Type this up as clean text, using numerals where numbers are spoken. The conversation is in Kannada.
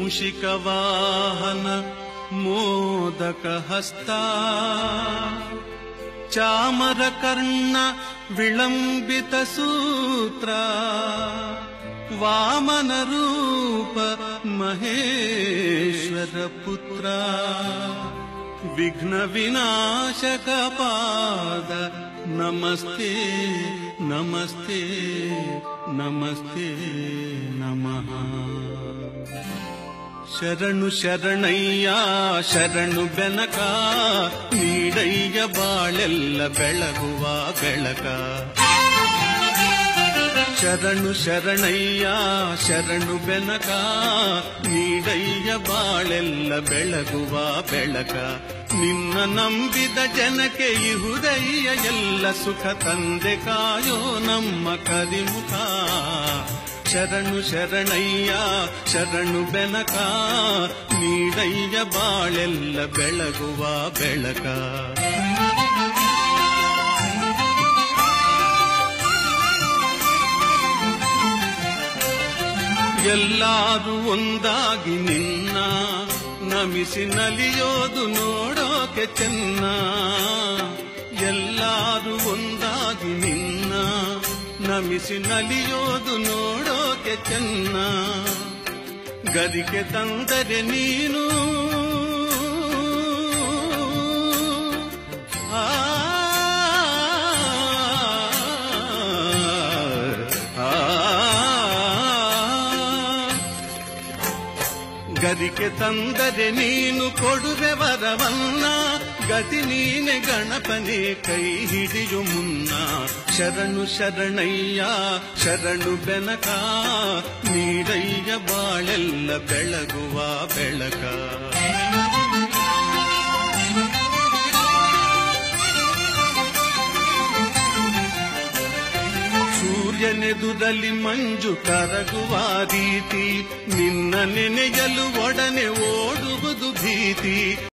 ಮೂಷಿಕವಾಹನ ಮೋದಕ ಹಸ್ತ ಚಾಮರಕರ್ಣ ವಿಳಂಬಿತ ಸೂತ್ರ ವಾಮನ ರೂಪ ಮಹೇಶ್ವರ ಪುತ್ರ ವಿಘ್ನ ವಿನಾಶಕ ಪಾದ ನಮಸ್ತೆ ನಮಸ್ತೆ ನಮಸ್ತೆ ನಮಃ. ಶರಣು ಶರಣಯ್ಯ ಶರಣು ಬೆನಕ ನೀಡಯ್ಯ ಬಾಳೆಲ್ಲ ಬೆಳಗುವ ಬೆಳಕ. ಶರಣು ಶರಣಯ್ಯ ಶರಣು ಬೆನಕ ನೀಡಯ್ಯ ಬಾಳೆಲ್ಲ ಬೆಳಗುವ ಬೆಳಕ. ನಿನ್ನ ನಂಬಿದ ಜನಕ್ಕೆ ಇಹುದಯ್ಯ ಎಲ್ಲ ಸುಖ ತಂದೆ ಕಾಯೋ ನಮ್ಮ ಕರಿಮುಖ. ಶರಣು ಶರಣಯ್ಯ ಶರಣು ಬೆನಕ ನೀಡಯ್ಯ ಬಾಳೆಲ್ಲ ಬೆಳಗುವ ಬೆಳಕ. ಎಲ್ಲರೂ ಒಂದಾಗಿ ನಿನ್ನ ನಮಿಸಿ ನಲಿಯೋದು ನೋಡೋಕೆ ಚೆನ್ನ. ಎಲ್ಲರೂ ಒಂದಾಗಿ ನಿನ್ನ ನಮಿಸಿ ನಲಿಯೋದು ನೋಡೋಕೆ ಚೆನ್ನ. ಗದಿಗೆ ತಂದರೆ ನೀನು ಗದಿಗೆ ತಂದರೆ ನೀನು ಕೊಡುವೆ ವರವನ್ನ. ಗತಿ ನೀನೆ ಗಣಪನೆ ಕೈ ಹಿಡಿಯು ಮುನ್ನ. ಶರಣು ಶರಣಯ್ಯ ಶರಣು ಬೆನಕ ನೀಡಯ್ಯ ಬಾಳೆಲ್ಲ ಬೆಳಗುವ ಬೆಳಕ. ಸೂರ್ಯನೆದುರಲ್ಲಿ ಮಂಜು ಕರಗುವ ರೀತಿ ನಿನ್ನ ನೆನೆಯಲು ಒಡನೆ ಓಡುವುದು ಭೀತಿ.